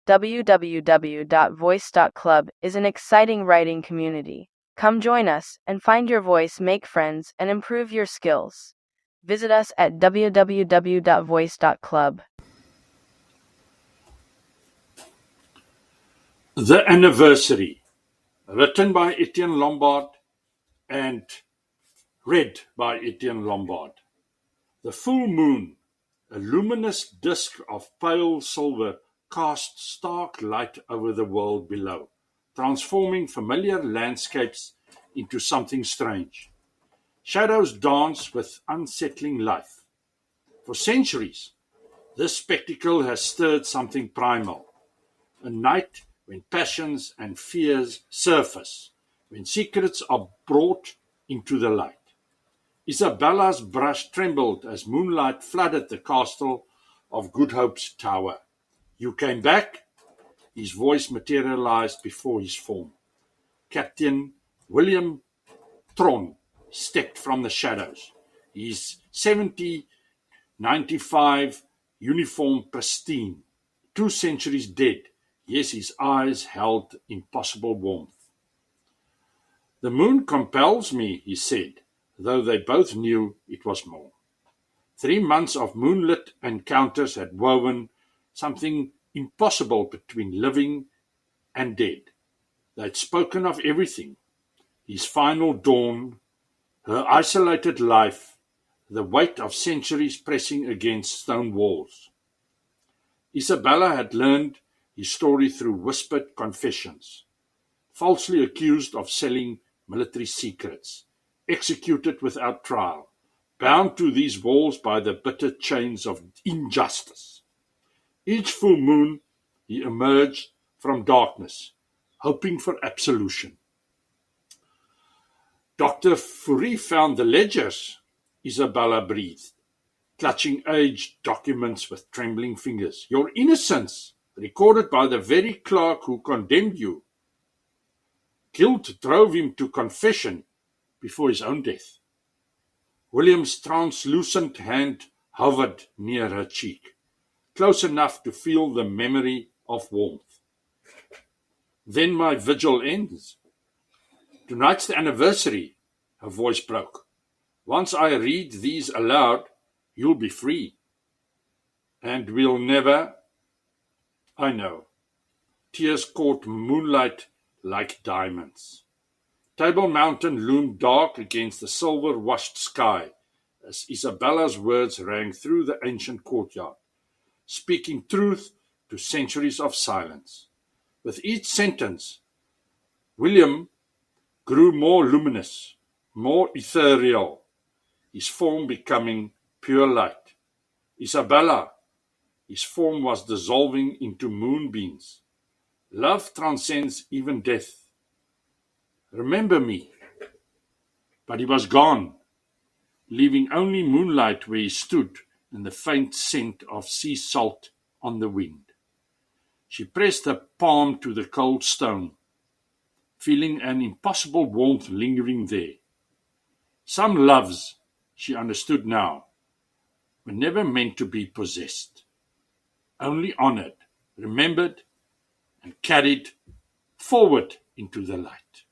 www.voice.club is an exciting writing community. Come join us and find your voice, make friends, and improve your skills. Visit us at www.voice.club. The Anniversary, written by Etienne Lombard and read by Etienne Lombard. The full moon, a luminous disk of pale silver, cast stark light over the world below, transforming familiar landscapes into something strange. Shadows dance with unsettling life. For centuries, this spectacle has stirred something primal, a night when passions and fears surface, when secrets are brought into the light. Isabella's brush trembled as moonlight flooded the castle of Good Hope's tower. You came back? His voice materialized before his form. Captain William Tron stepped from the shadows, his 1795 uniform pristine. 2 centuries dead, yes, his eyes held impossible warmth. The moon compels me, he said, though they both knew it was more. 3 months of moonlit encounters had woven something impossible between living and dead. They'd spoken of everything, his final dawn, her isolated life, the weight of centuries pressing against stone walls. Isabella had learned his story through whispered confessions, falsely accused of selling military secrets, executed without trial, bound to these walls by the bitter chains of injustice. Each full moon he emerged from darkness, hoping for absolution. Dr. Fourie found the ledgers, Isabella breathed, clutching aged documents with trembling fingers. Your innocence, recorded by the very clerk who condemned you. Guilt drove him to confession before his own death. William's translucent hand hovered near her cheek, close enough to feel the memory of warmth. Then my vigil ends. Tonight's the anniversary, her voice broke. Once I read these aloud, you'll be free. And we'll never, I know. Tears caught moonlight like diamonds. Table Mountain loomed dark against the silver-washed sky as Isabella's words rang through the ancient courtyard, speaking truth to centuries of silence. With each sentence, William grew more luminous, more ethereal, his form becoming pure light. Isabella, his form was dissolving into moonbeams. Love transcends even death. Remember me. But he was gone, leaving only moonlight where he stood and the faint scent of sea salt on the wind. She pressed her palm to the cold stone, feeling an impossible warmth lingering there. Some loves, she understood now, were never meant to be possessed, only honored, remembered, and carried forward into the light.